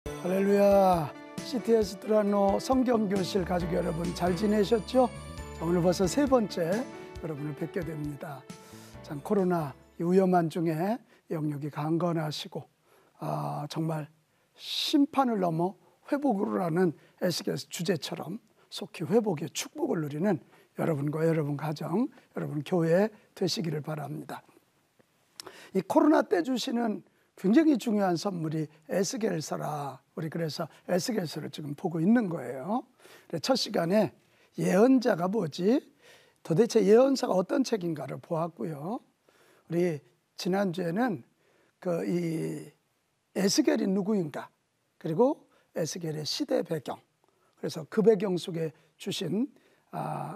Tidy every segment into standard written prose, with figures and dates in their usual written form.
할렐루야. CTS 두란노 성경교실 가족 여러분 잘 지내셨죠? 오늘 벌써 세 번째 여러분을 뵙게 됩니다. 참 코로나 위험한 중에 영역이 강건하시고 정말 심판을 넘어 회복으로 라는 에스겔서 주제처럼 속히 회복의 축복을 누리는 여러분과 여러분 가정, 여러분 교회 되시기를 바랍니다. 이 코로나 때 주시는 굉장히 중요한 선물이 에스겔서라. 우리 그래서 에스겔서를 지금 보고 있는 거예요. 첫 시간에 예언자가 뭐지? 도대체 예언서가 어떤 책인가를 보았고요. 우리 지난주에는 이 에스겔이 누구인가? 그리고 에스겔의 시대 배경. 그래서 그 배경 속에 주신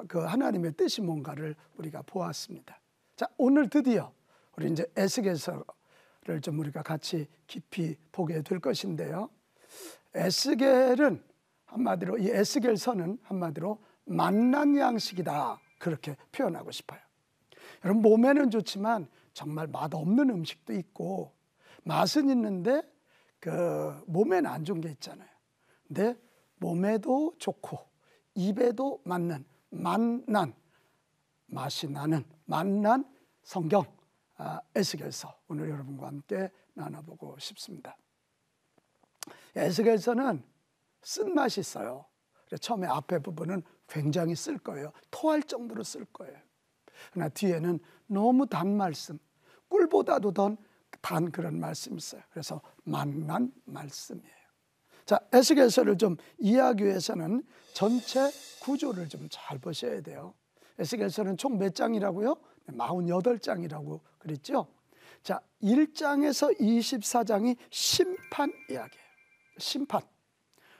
그 하나님의 뜻이 뭔가를 우리가 보았습니다. 자, 오늘 드디어 우리 이제 에스겔서를 좀 우리가 같이 깊이 보게 될 것인데요. 에스겔은 한마디로 이 에스겔서는 한마디로 맛난 양식이다 그렇게 표현하고 싶어요. 여러분 몸에는 좋지만 정말 맛없는 음식도 있고 맛은 있는데 그 몸에는 안 좋은 게 있잖아요. 근데 몸에도 좋고 입에도 맞는 맛난 맛이 나는 맛난 성경 에스겔서 오늘 여러분과 함께 나눠보고 싶습니다. 에스겔서는 쓴맛이 있어요. 처음에 앞에 부분은 굉장히 쓸 거예요. 토할 정도로 쓸 거예요. 그러나 뒤에는 너무 단 말씀, 꿀보다도 더 단 그런 말씀이 있어요. 그래서 맛난 말씀이에요. 자, 에스겔서를 좀 이해하기 위해서는 전체 구조를 좀 잘 보셔야 돼요. 에스겔서는 총 몇 장이라고요? 48장이라고 그랬죠. 자, 1장에서 24장이 심판 이야기예요. 심판.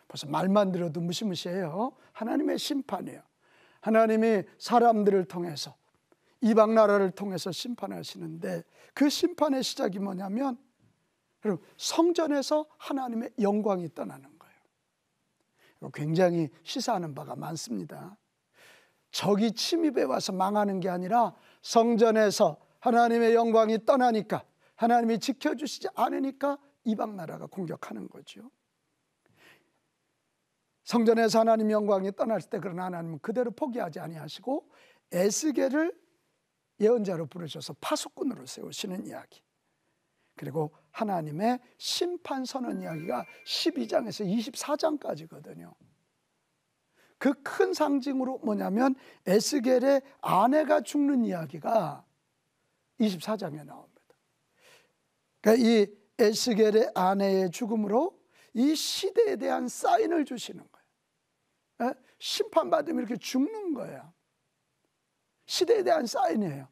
벌써 말만 들어도 무시무시해요. 하나님의 심판이에요. 하나님이 사람들을 통해서 이방 나라를 통해서 심판하시는데 그 심판의 시작이 뭐냐면 성전에서 하나님의 영광이 떠나는 거예요. 굉장히 시사하는 바가 많습니다. 적이 침입해 와서 망하는 게 아니라 성전에서 하나님의 영광이 떠나니까 하나님이 지켜주시지 않으니까 이방 나라가 공격하는 거죠. 성전에서 하나님 영광이 떠날 때 그러나 하나님은 그대로 포기하지 아니하시고 에스겔을 예언자로 부르셔서 파수꾼으로 세우시는 이야기. 그리고 하나님의 심판 선언 이야기가 12장에서 24장까지거든요. 그 큰 상징으로 뭐냐면 에스겔의 아내가 죽는 이야기가 24장에 나옵니다. 그러니까 이 에스겔의 아내의 죽음으로 이 시대에 대한 사인을 주시는 거예요. 심판받으면 이렇게 죽는 거예요. 시대에 대한 사인이에요.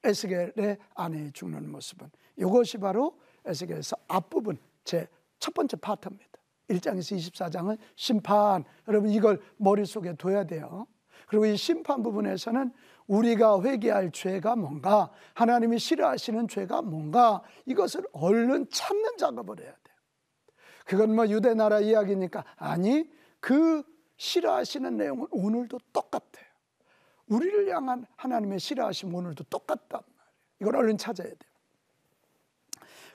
에스겔의 아내의 죽는 모습은. 이것이 바로 에스겔에서 앞부분 제 첫 번째 파트입니다. 1장에서 24장은 심판. 여러분 이걸 머릿속에 둬야 돼요. 그리고 이 심판 부분에서는 우리가 회개할 죄가 뭔가, 하나님이 싫어하시는 죄가 뭔가, 이것을 얼른 찾는 작업을 해야 돼요. 그건 뭐 유대 나라 이야기니까 아니, 그 싫어하시는 내용은 오늘도 똑같아요. 우리를 향한 하나님의 싫어하심 오늘도 똑같단 말이에요. 이걸 얼른 찾아야 돼요.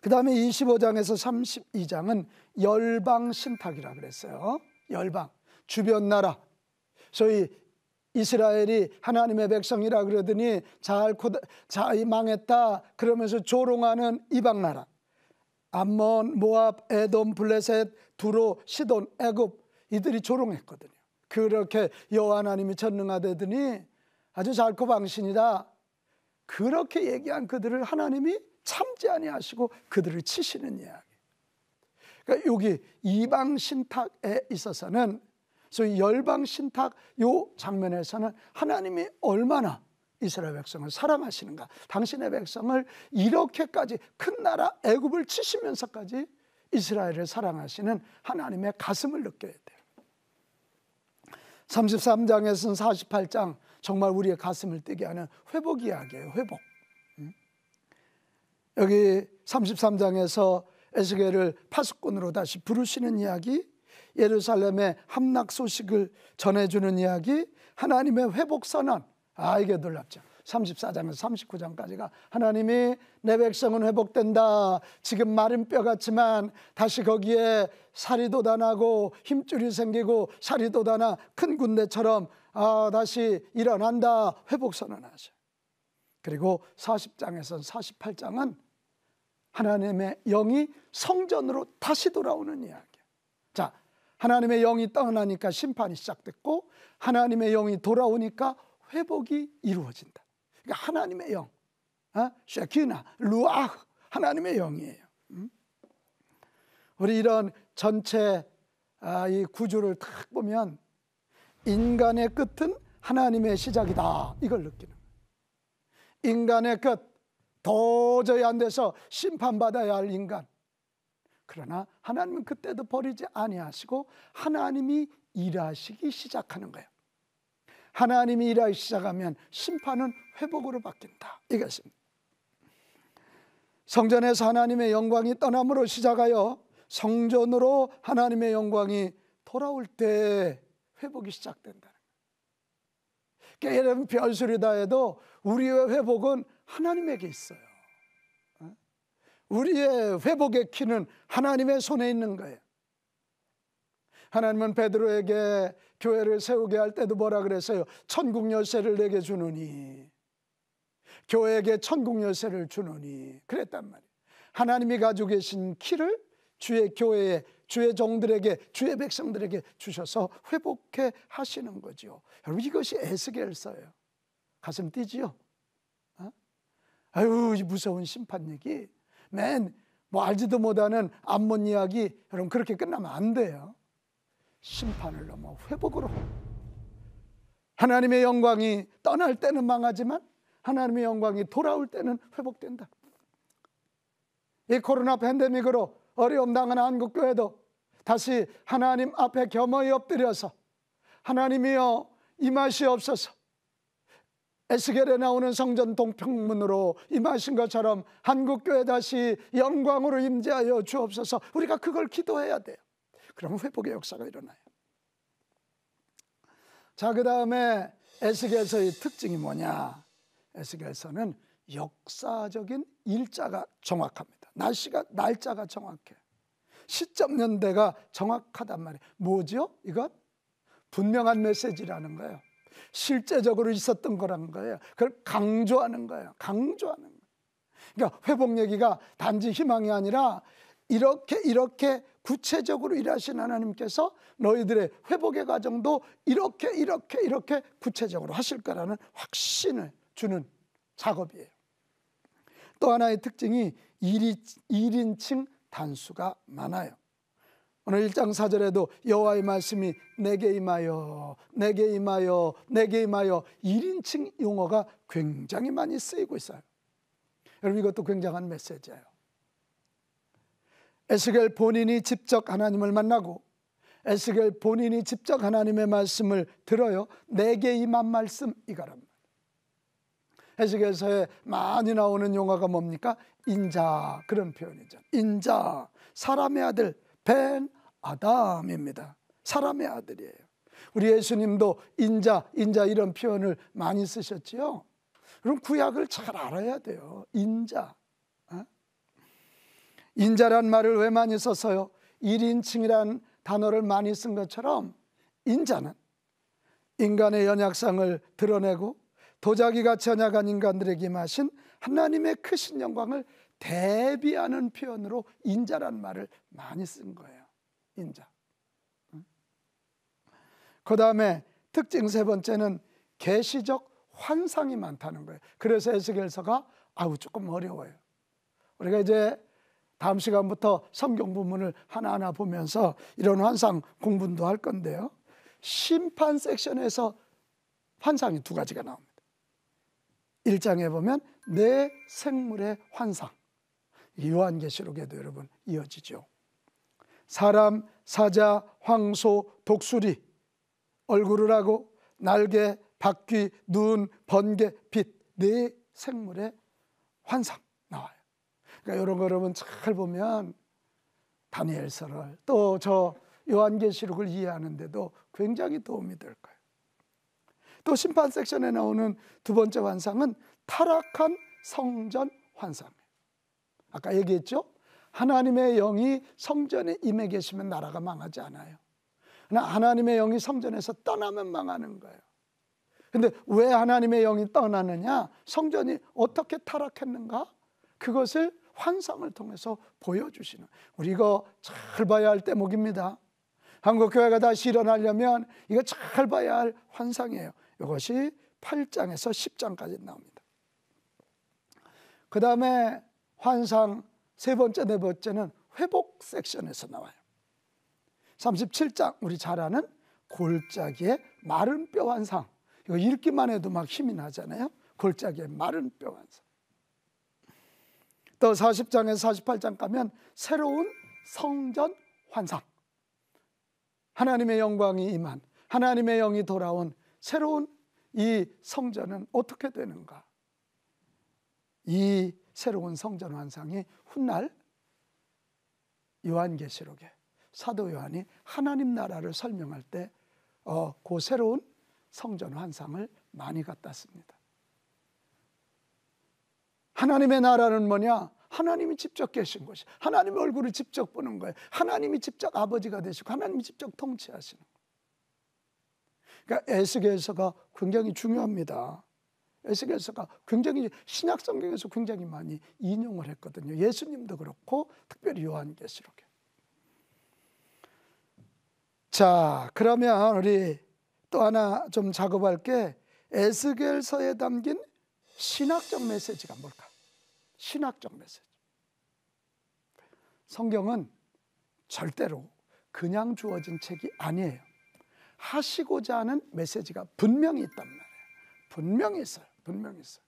그 다음에 25장에서 32장은 열방 신탁이라 그랬어요. 열방, 주변 나라. 소위 이스라엘이 하나님의 백성이라 그러더니 잘 망했다 그러면서 조롱하는 이방 나라. 암몬, 모압, 에돔, 블레셋, 두로, 시돈, 애굽 이들이 조롱했거든요. 그렇게 여호와 하나님이 전능하다더니 아주 잘코 방신이다. 그렇게 얘기한 그들을 하나님이 참지 아니하시고 그들을 치시는 이야기. 그러니까 여기 이방 신탁에 있어서는 소위 열방 신탁 요 장면에서는 하나님이 얼마나 이스라엘 백성을 사랑하시는가. 당신의 백성을 이렇게까지 큰 나라 애굽을 치시면서까지 이스라엘을 사랑하시는 하나님의 가슴을 느껴야 돼요. 33장에서는 48장 정말 우리의 가슴을 뛰게 하는 회복 이야기예요. 회복. 여기 33장에서 에스겔을 파수꾼으로 다시 부르시는 이야기, 예루살렘의 함락 소식을 전해주는 이야기, 하나님의 회복 선언. 이게 놀랍죠. 34장에서 39장까지가 하나님이 내 백성은 회복된다. 지금 마른 뼈 같지만 다시 거기에 살이 돋아나고 힘줄이 생기고 살이 돋아나 큰 군대처럼 다시 일어난다. 회복 선언하죠. 그리고 40장에서 48장은 하나님의 영이 성전으로 다시 돌아오는 이야기예요. 자, 하나님의 영이 떠나니까 심판이 시작됐고 하나님의 영이 돌아오니까 회복이 이루어진다. 그러니까 하나님의 영, 쉐키나, 루아흐, 하나님의 영이에요. 우리 이런 전체 이 구조를 딱 보면 인간의 끝은 하나님의 시작이다. 이걸 느끼는 거예요. 인간의 끝, 도저히 안 돼서 심판받아야 할 인간. 그러나 하나님은 그때도 버리지 아니하시고 하나님이 일하시기 시작하는 거예요. 하나님이 일하기 시작하면 심판은 회복으로 바뀐다. 이것입니다. 성전에서 하나님의 영광이 떠남으로 시작하여 성전으로 하나님의 영광이 돌아올 때 회복이 시작된다는 거예요. 그러니까 여러분 별소리 다 해도 우리의 회복은 하나님에게 있어요. 우리의 회복의 키는 하나님의 손에 있는 거예요. 하나님은 베드로에게 교회를 세우게 할 때도 뭐라 그랬어요? 천국 열쇠를 내게 주노니, 교회에게 천국 열쇠를 주노니 그랬단 말이에요. 하나님이 가지고 계신 키를 주의 교회에, 주의 종들에게, 주의 백성들에게 주셔서 회복해 하시는 거죠. 여러분 이것이 에스겔서예요. 가슴 뛰지요? 아유, 이 무서운 심판 얘기, 뭐 알지도 못하는 암몬 이야기, 여러분 그렇게 끝나면 안 돼요. 심판을 넘어 회복으로. 하나님의 영광이 떠날 때는 망하지만 하나님의 영광이 돌아올 때는 회복된다. 이 코로나 팬데믹으로 어려움 당한 한국교회도 다시 하나님 앞에 겸허히 엎드려서 하나님이여 임하시옵소서, 에스겔에 나오는 성전 동평문으로 임하신 것처럼 한국교회 다시 영광으로 임재하여 주옵소서. 우리가 그걸 기도해야 돼요. 그러면 회복의 역사가 일어나요. 자, 그 다음에 에스겔서의 특징이 뭐냐? 에스겔서는 역사적인 일자가 정확합니다. 날짜가 정확해. 시점 연대가 정확하단 말이에요. 뭐죠? 이건 분명한 메시지라는 거예요. 실제적으로 있었던 거라는 거예요. 그걸 강조하는 거예요. 강조하는 거예요. 그러니까 회복 얘기가 단지 희망이 아니라 이렇게 구체적으로 일하신 하나님께서 너희들의 회복의 과정도 이렇게 구체적으로 하실 거라는 확신을 주는 작업이에요. 또 하나의 특징이 1인칭 단수가 많아요. 오늘 1장 4절에도 여호와의 말씀이 내게 임하여 1인칭 용어가 굉장히 많이 쓰이고 있어요. 여러분 이것도 굉장한 메시지예요. 에스겔 본인이 직접 하나님을 만나고 에스겔 본인이 직접 하나님의 말씀을 들어요. 내게 임한 말씀 이거랍니다. 에스겔서에 많이 나오는 용어가 뭡니까? 인자, 그런 표현이죠. 인자, 사람의 아들 벤 아담입니다. 사람의 아들이에요. 우리 예수님도 인자 이런 표현을 많이 쓰셨지요. 그럼 구약을 잘 알아야 돼요. 인자. 인자란 말을 왜 많이 썼어요? 1인칭이란 단어를 많이 쓴 것처럼 인자는 인간의 연약성을 드러내고 도자기같이 연약한 인간들에게 임하신 하나님의 크신 영광을 대비하는 표현으로 인자란 말을 많이 쓴 거예요. 인자. 그 다음에 특징 세 번째는 계시적 환상이 많다는 거예요. 그래서 에스겔서가 조금 어려워요. 우리가 이제 다음 시간부터 성경 부문을 하나하나 보면서 이런 환상 공부도 할 건데요. 심판 섹션에서 환상이 두 가지가 나옵니다. 1장에 보면 내 생물의 환상, 요한계시록에도 여러분 이어지죠. 사람, 사자, 황소, 독수리, 얼굴을 하고 날개, 바퀴, 눈, 번개, 빛, 네 생물의 환상 나와요. 그러니까 이런 거 여러분 잘 보면 다니엘서를 또 저 요한계시록을 이해하는 데도 굉장히 도움이 될 거예요. 또 심판 섹션에 나오는 두 번째 환상은 타락한 성전 환상이에요. 아까 얘기했죠? 하나님의 영이 성전에 임해 계시면 나라가 망하지 않아요. 그러나 하나님의 영이 성전에서 떠나면 망하는 거예요. 근데 왜 하나님의 영이 떠나느냐? 성전이 어떻게 타락했는가? 그것을 환상을 통해서 보여주시는, 우리 이거 잘 봐야 할 대목입니다. 한국교회가 다시 일어나려면 이거 잘 봐야 할 환상이에요. 이것이 8장에서 10장까지 나옵니다. 그 다음에 환상 세 번째, 네 번째는 회복 섹션에서 나와요. 37장, 우리 잘 아는 골짜기의 마른 뼈 환상. 이거 읽기만 해도 막 힘이 나잖아요. 골짜기의 마른 뼈 환상. 또 40장에서 48장 가면 새로운 성전 환상. 하나님의 영광이 임한, 하나님의 영이 돌아온 새로운 이 성전은 어떻게 되는가? 이 새로운 성전 환상이 훗날 요한계시록에 사도 요한이 하나님 나라를 설명할 때 그 새로운 성전 환상을 많이 갖다 씁니다. 하나님의 나라는 뭐냐? 하나님이 직접 계신 것이, 하나님의 얼굴을 직접 보는 거예요. 하나님이 직접 아버지가 되시고 하나님이 직접 통치하시는 거예요. 그러니까 에스겔서가 굉장히 중요합니다. 에스겔서가 굉장히 신약 성경에서 굉장히 많이 인용을 했거든요. 예수님도 그렇고 특별히 요한계시록에. 자, 그러면 우리 또 하나 좀 작업할 게, 에스겔서에 담긴 신학적 메시지가 뭘까? 신학적 메시지. 성경은 절대로 그냥 주어진 책이 아니에요. 하시고자 하는 메시지가 분명히 있단 말이에요. 분명히 있어요. 분명히 있어요.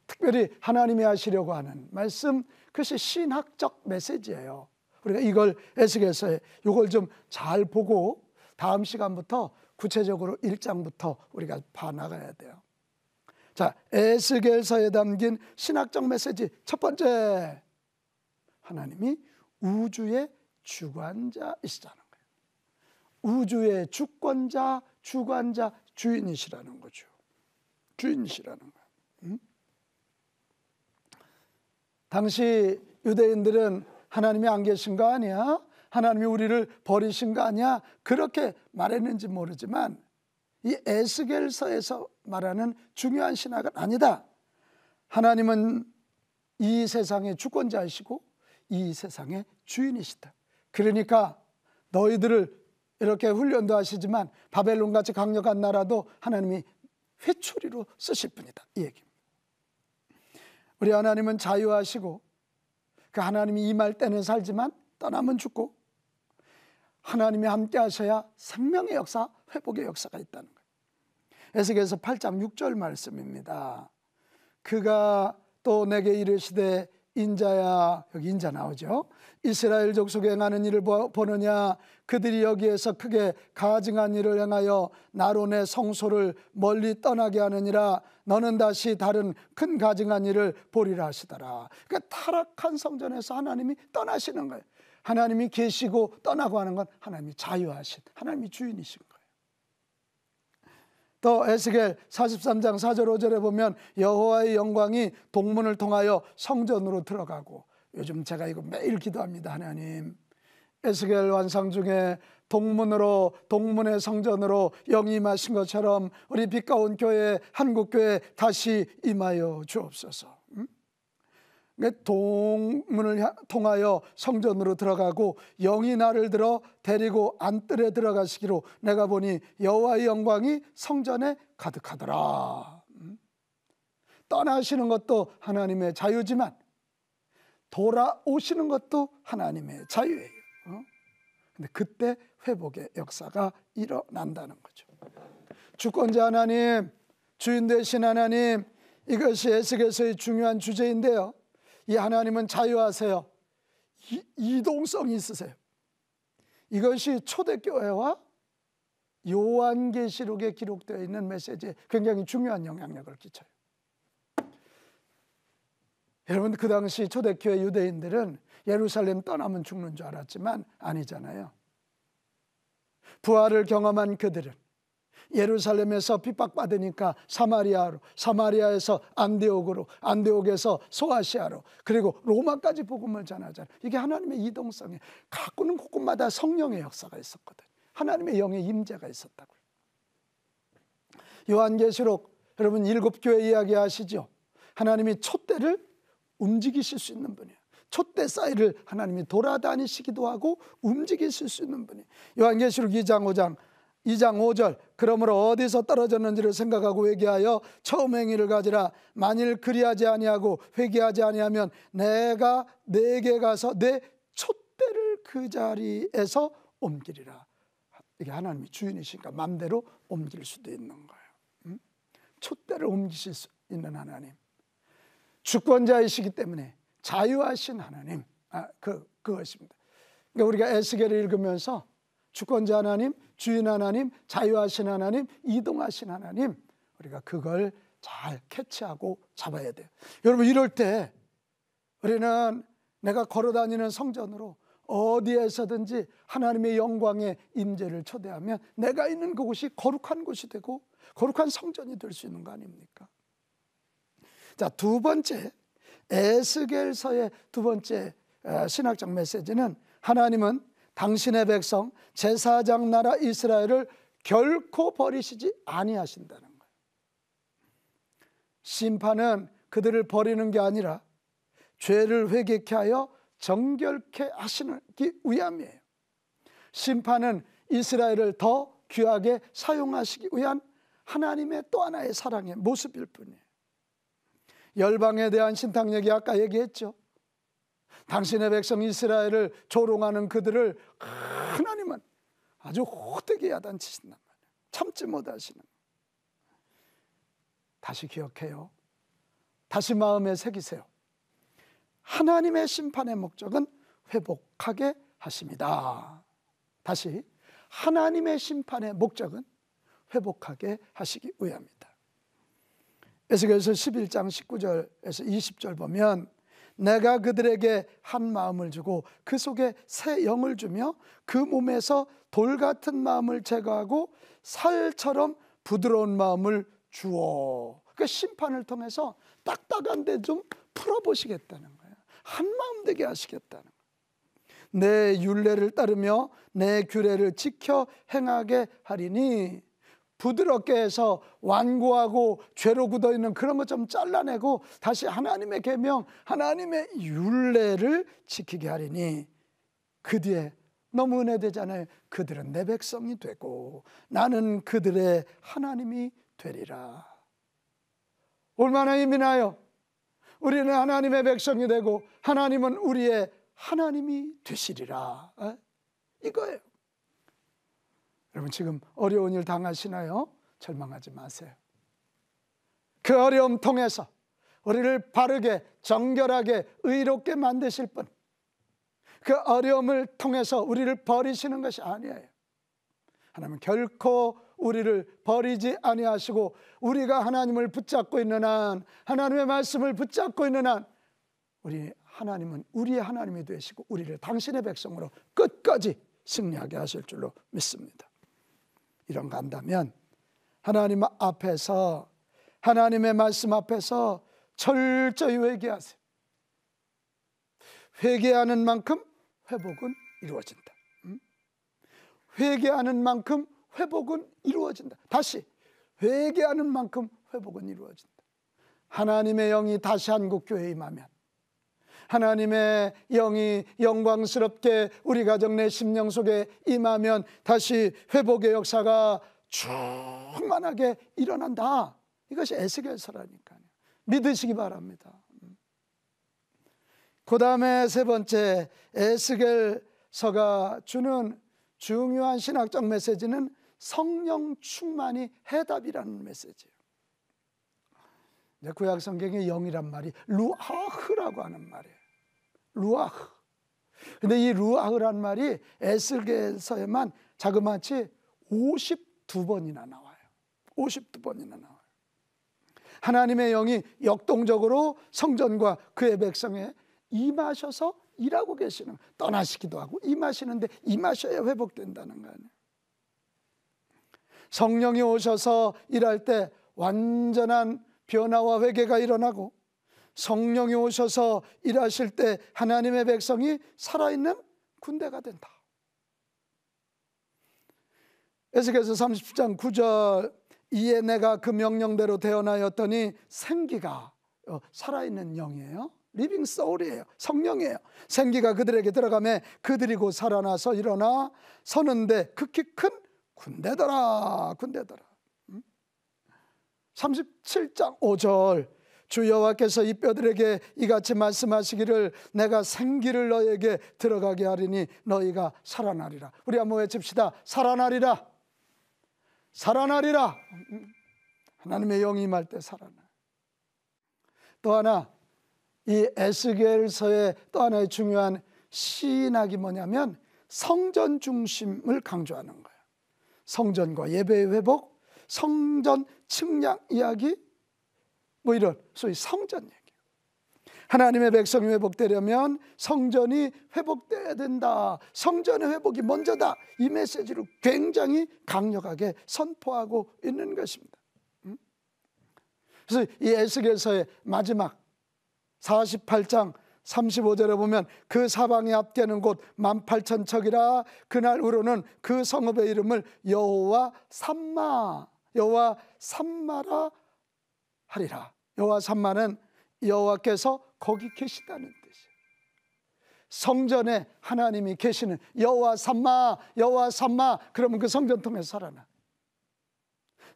특별히 하나님이 하시려고 하는 말씀, 그것이 신학적 메시지예요. 우리가 이걸 에스겔서에 이걸 좀 잘 보고 다음 시간부터 구체적으로 1장부터 우리가 봐나가야 돼요. 자, 에스겔서에 담긴 신학적 메시지 첫 번째, 하나님이 우주의 주관자이시라는 거예요. 우주의 주권자, 주관자, 주인이시라는 거죠. 주인이시라는 거예요. 당시 유대인들은 하나님이 안 계신 거 아니야? 하나님이 우리를 버리신 거 아니야? 그렇게 말했는지 모르지만 이 에스겔서에서 말하는 중요한 신학은 아니다. 하나님은 이 세상의 주권자이시고 이 세상의 주인이시다. 그러니까 너희들을 이렇게 훈련도 하시지만 바벨론같이 강력한 나라도 하나님이 회초리로 쓰실 뿐이다, 이 얘기입니다. 우리 하나님은 자유하시고 그 하나님이 임할 때는 살지만 떠나면 죽고, 하나님이 함께 하셔야 생명의 역사, 회복의 역사가 있다는 거예요. 에스겔서 8장 6절 말씀입니다. 그가 또 내게 이르시되 인자야, 여기 인자 나오죠. 이스라엘 족속에 행하는 일을 보느냐? 그들이 여기에서 크게 가증한 일을 행하여 나로 내 성소를 멀리 떠나게 하느니라. 너는 다시 다른 큰 가증한 일을 보리라 하시더라. 그러니까 타락한 성전에서 하나님이 떠나시는 거예요. 하나님이 계시고 떠나고 하는 건 하나님이 자유하신, 하나님이 주인이신 거예요. 또 에스겔 43장 4절 5절에 보면 여호와의 영광이 동문을 통하여 성전으로 들어가고, 요즘 제가 이거 매일 기도합니다. 하나님, 에스겔 환상 중에 동문의 성전으로 영이 임하신 것처럼 우리 빛가운 교회, 한국교회 다시 임하여 주옵소서. 동문을 통하여 성전으로 들어가고 영이 나를 들어 데리고 안뜰에 들어가시기로 내가 보니 여호와의 영광이 성전에 가득하더라. 떠나시는 것도 하나님의 자유지만 돌아오시는 것도 하나님의 자유예요. 근데 그때 회복의 역사가 일어난다는 거죠. 주권자 하나님, 주인 되신 하나님, 이것이 에스겔서의 중요한 주제인데요. 이 하나님은 자유하세요. 이동성이 있으세요. 이것이 초대교회와 요한계시록에 기록되어 있는 메시지에 굉장히 중요한 영향력을 끼쳐요. 여러분, 그 당시 초대교회 유대인들은 예루살렘 떠나면 죽는 줄 알았지만 아니잖아요. 부활을 경험한 그들은 예루살렘에서 핍박받으니까 사마리아로, 사마리아에서 안디옥으로, 안디옥에서 소아시아로, 그리고 로마까지 복음을 전하잖아요. 이게 하나님의 이동성에 가꾸는 곳곳마다 성령의 역사가 있었거든요. 하나님의 영의 임재가 있었다고요. 요한계시록 여러분 7교회 이야기 아시죠? 하나님이 촛대를 움직이실 수 있는 분이에요. 촛대 사이를 하나님이 돌아다니시기도 하고 움직이실 수 있는 분이에요. 요한계시록 2장 5절 그러므로 어디서 떨어졌는지를 생각하고 회개하여 처음 행위를 가지라. 만일 그리하지 아니하고 회개하지 아니하면 내가 내게 가서 내 촛대를 그 자리에서 옮기리라. 이게 하나님이 주인이시니까 마음대로 옮길 수도 있는 거예요. 촛대를 옮기실 수 있는 하나님, 주권자이시기 때문에 자유하신 하나님, 그것입니다. 그러니까 우리가 에스겔을 읽으면서 주권자 하나님, 주인 하나님, 자유하신 하나님, 이동하신 하나님, 우리가 그걸 잘 캐치하고 잡아야 돼요. 여러분, 이럴 때 우리는 내가 걸어다니는 성전으로 어디에서든지 하나님의 영광의 임재를 초대하면 내가 있는 그곳이 거룩한 곳이 되고 거룩한 성전이 될 수 있는 거 아닙니까? 자, 두 번째, 에스겔서의 두 번째 신학적 메시지는 하나님은 당신의 백성 제사장 나라 이스라엘을 결코 버리시지 아니하신다는 거예요. 심판은 그들을 버리는 게 아니라 죄를 회개케 하여 정결케 하시기 위함이에요. 심판은 이스라엘을 더 귀하게 사용하시기 위한 하나님의 또 하나의 사랑의 모습일 뿐이에요. 열방에 대한 신탁 얘기 아까 얘기했죠. 당신의 백성 이스라엘을 조롱하는 그들을 하나님은 아주 호되게 야단치신단 말이에요. 참지 못하시는. 다시 기억해요. 다시 마음에 새기세요. 하나님의 심판의 목적은 회복하게 하십니다. 다시, 하나님의 심판의 목적은 회복하게 하시기 위함이다. 에스겔서 11장 19절에서 20절 보면 내가 그들에게 한 마음을 주고 그 속에 새 영을 주며 그 몸에서 돌 같은 마음을 제거하고 살처럼 부드러운 마음을 주어. 그 심판을 통해서 딱딱한 데 좀 풀어보시겠다는 거예요. 한 마음 되게 하시겠다는 거예요. 내 율례를 따르며 내 규례를 지켜 행하게 하리니, 부드럽게 해서 완고하고 죄로 굳어있는 그런 것 좀 잘라내고 다시 하나님의 계명, 하나님의 율례를 지키게 하리니, 그 뒤에 너무 은혜되잖아요. 그들은 내 백성이 되고 나는 그들의 하나님이 되리라. 얼마나 힘이 나요? 우리는 하나님의 백성이 되고 하나님은 우리의 하나님이 되시리라. 이거예요. 여러분, 지금 어려운 일 당하시나요? 절망하지 마세요. 그 어려움 통해서 우리를 바르게, 정결하게, 의롭게 만드실 분, 그 어려움을 통해서 우리를 버리시는 것이 아니에요. 하나님은 결코 우리를 버리지 아니하시고, 우리가 하나님을 붙잡고 있는 한, 하나님의 말씀을 붙잡고 있는 한, 우리 하나님은 우리의 하나님이 되시고 우리를 당신의 백성으로 끝까지 승리하게 하실 줄로 믿습니다. 이런 거 한다면 하나님 앞에서, 하나님의 말씀 앞에서 철저히 회개하세요. 회개하는 만큼 회복은 이루어진다. 회개하는 만큼 회복은 이루어진다. 다시, 회개하는 만큼 회복은 이루어진다. 하나님의 영이 다시 한국교회에 임하면, 하나님의 영이 영광스럽게 우리 가정 내 심령 속에 임하면 다시 회복의 역사가 충만하게 일어난다. 이것이 에스겔서라니까요. 믿으시기 바랍니다. 그 다음에 세 번째, 에스겔서가 주는 중요한 신학적 메시지는 성령 충만이 해답이라는 메시지예요. 구약 성경의 영이란 말이 루아흐라고 하는 말이에요. 루아흐. 근데 이 루아흐란 말이 에스겔서에만 자그마치 52번이나 나와요. 52번이나 나와요. 하나님의 영이 역동적으로 성전과 그의 백성에 임하셔서 일하고 계시는, 떠나시기도 하고 임하시는데 임하셔야 회복된다는 거 아니에요. 성령이 오셔서 일할 때 완전한 변화와 회개가 일어나고, 성령이 오셔서 일하실 때 하나님의 백성이 살아있는 군대가 된다. 에스겔서 30장 9절, 이에 내가 그 명령대로 태어나였더니 생기가, 살아있는 영이에요. 리빙 소울이에요. 성령이에요. 생기가 그들에게 들어가매 그들이 곧 살아나서 일어나 서는데 극히 큰 군대더라. 37장 5절, 주 여호와께서 이 뼈들에게 이같이 말씀하시기를 내가 생기를 너에게 들어가게 하리니 너희가 살아나리라. 우리 한번 외칩시다. 살아나리라. 살아나리라. 하나님의 영이 임할 때 살아나. 또 하나, 이 에스겔서의 또 하나의 중요한 신학이 뭐냐면 성전 중심을 강조하는 거예요. 성전과 예배의 회복, 성전 측량 이야기, 뭐 이런 소위 성전 얘기. 하나님의 백성이 회복되려면 성전이 회복돼야 된다. 성전의 회복이 먼저다. 이 메시지를 굉장히 강력하게 선포하고 있는 것입니다. 그래서 이 에스겔서의 마지막 48장 35절에 보면 그 사방에 앞뒤는 곳 18,000척이라 그날 후로는 그 성읍의 이름을 여호와 삼마라 하리라. 여호와 삼마는 여호와께서 거기 계시다는 뜻이에요. 성전에 하나님이 계시는 여호와 삼마, 여호와 삼마. 그러면 그 성전 통해서 살아나.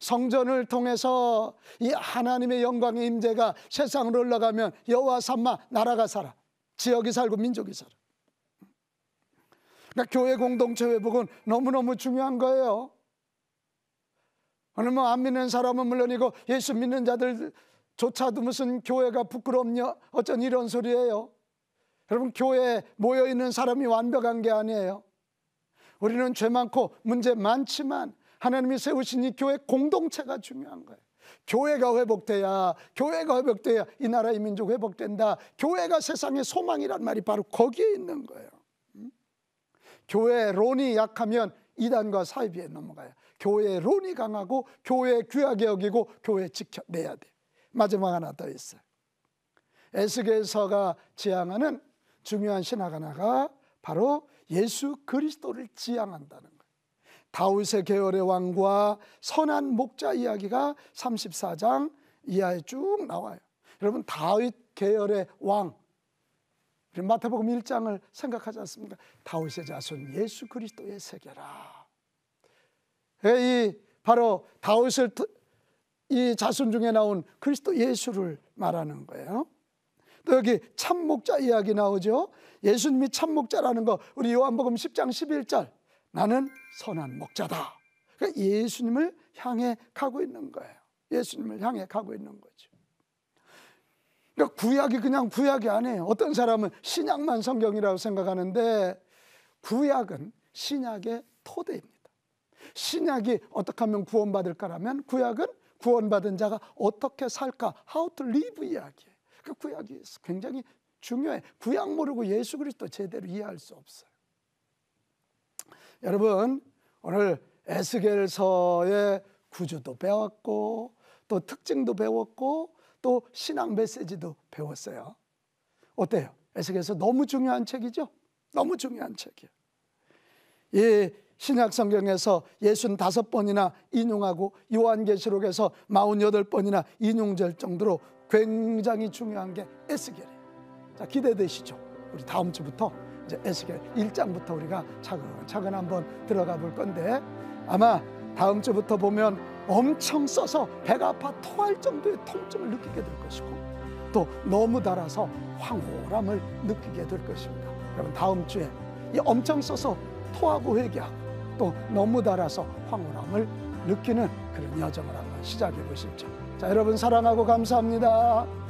성전을 통해서 이 하나님의 영광의 임재가 세상으로 올라가면 여호와 삼마, 나라가 살아. 지역이 살고 민족이 살아. 그러니까 교회 공동체 회복은 너무너무 중요한 거예요. 오늘 뭐 안 믿는 사람은 물론이고 예수 믿는 자들조차도 무슨 교회가 부끄럽냐, 어쩐 이런 소리예요. 여러분, 교회에 모여있는 사람이 완벽한 게 아니에요. 우리는 죄 많고 문제 많지만 하나님이 세우신 이 교회 공동체가 중요한 거예요. 교회가 회복돼야 이 나라 이 민족 회복된다. 교회가 세상의 소망이란 말이 바로 거기에 있는 거예요. 교회 론이 약하면 이단과 사이비에 넘어가요. 교회 론이 강하고 교회 귀하게 여기고 교회 지켜내야 돼. 마지막 하나 더 있어요. 에스겔서가 지향하는 중요한 신학 하나가 바로 예수 그리스도를 지향한다는 거예요. 다윗의 계열의 왕과 선한 목자 이야기가 34장 이하에 쭉 나와요. 여러분, 다윗 계열의 왕, 마태복음 1장을 생각하지 않습니까? 다윗의 자손 예수 그리스도의 세계라. 바로 다윗을 이 자손 중에 나온 그리스도 예수를 말하는 거예요. 또 여기 참목자 이야기 나오죠. 예수님이 참목자라는 거 우리 요한복음 10장 11절, 나는 선한 목자다. 그러니까 예수님을 향해 가고 있는 거예요. 예수님을 향해 가고 있는 거죠. 그러니까 구약이 그냥 구약이 아니에요. 어떤 사람은 신약만 성경이라고 생각하는데 구약은 신약의 토대입니다. 신약이 어떻게 하면 구원받을까라면 구약은 구원받은 자가 어떻게 살까, how to live 이야기예요. 그 구약이 굉장히 중요해. 구약 모르고 예수 그리스도 제대로 이해할 수 없어요. 여러분, 오늘 에스겔서의 구조도 배웠고 또 특징도 배웠고 또 신앙 메시지도 배웠어요. 어때요? 에스겔서 너무 중요한 책이죠? 너무 중요한 책이에요. 이 신약 성경에서 65번이나 인용하고 요한계시록에서 48번이나 인용될 정도로 굉장히 중요한 게 에스겔이에요. 자, 기대되시죠? 우리 다음 주부터 이제 에스겔 1장부터 우리가 차근차근 한번 들어가 볼 건데, 아마 다음 주부터 보면 엄청 써서 배가 아파 토할 정도의 통증을 느끼게 될 것이고 또 너무 달아서 황홀함을 느끼게 될 것입니다. 여러분, 다음 주에 이 엄청 써서 토하고 회개하고 또 너무 달아서 황홀함을 느끼는 그런 여정을 한번 시작해 보시죠. 자, 여러분 사랑하고 감사합니다.